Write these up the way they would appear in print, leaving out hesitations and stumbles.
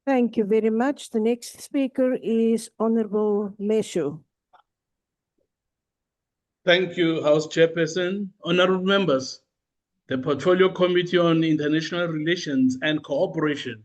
Thank you very much. The next speaker is Honorable Meshoe. Thank you, House Chairperson. Honorable members, the Portfolio Committee on International Relations and Cooperation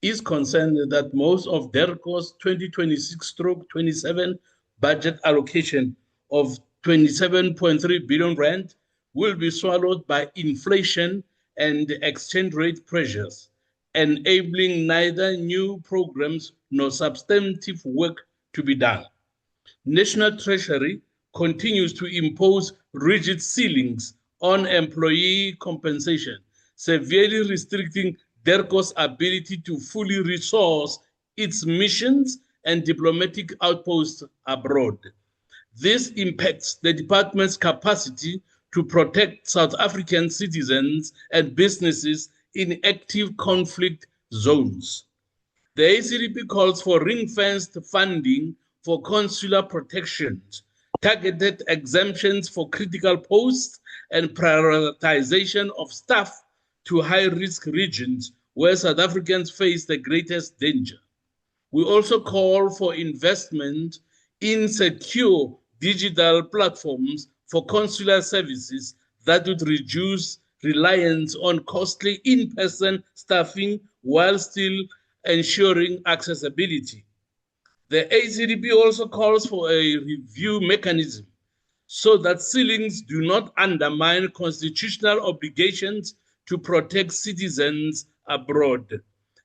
is concerned that most of DERCO's 2026-27 budget allocation of 27.3 billion rand will be swallowed by inflation and exchange rate pressures, enabling neither new programs nor substantive work to be done. National Treasury continues to impose rigid ceilings on employee compensation, severely restricting DERCO's ability to fully resource its missions and diplomatic outposts abroad. This impacts the department's capacity to protect South African citizens and businesses in active conflict zones. The ACDP calls for ring-fenced funding for consular protections, targeted exemptions for critical posts, and prioritization of staff to high-risk regions where South Africans face the greatest danger. We also call for investment in secure digital platforms for consular services that would reduce reliance on costly in-person staffing while still ensuring accessibility. The ACDP also calls for a review mechanism so that ceilings do not undermine constitutional obligations to protect citizens abroad.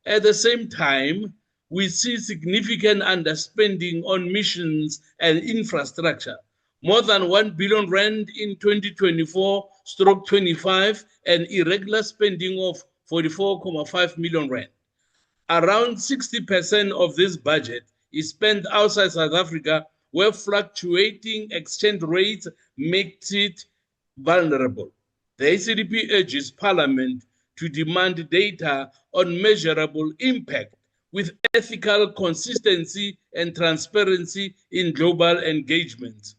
At the same time, we see significant underspending on missions and infrastructure, more than 1 billion rand in 2024-25 and irregular spending of 44.5 million rand. Around 60% of this budget is spent outside South Africa, where fluctuating exchange rates makes it vulnerable. The ACDP urges Parliament to demand data on measurable impact with ethical consistency and transparency in global engagement.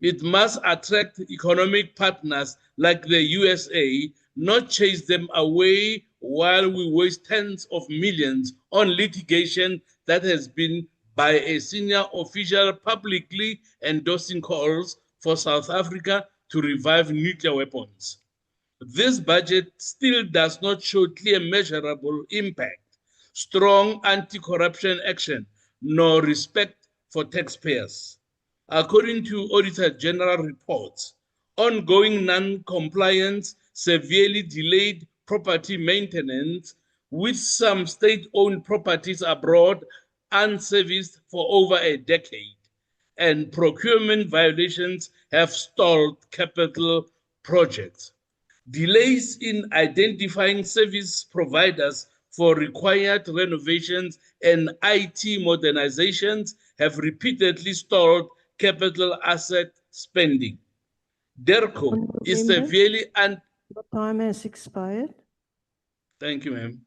It must attract economic partners like the USA, not chase them away while we waste tens of millions on litigation that has been by a senior official publicly endorsing calls for South Africa to revive nuclear weapons. This budget still does not show clear measurable impact, strong anti-corruption action, nor respect for taxpayers. According to Auditor General reports, ongoing non-compliance severely delayed property maintenance, with some state-owned properties abroad unserviced for over a decade, and procurement violations have stalled capital projects. Delays in identifying service providers for required renovations and IT modernizations have repeatedly stalled capital asset spending. DERCO is severely Your time has expired. Thank you, ma'am.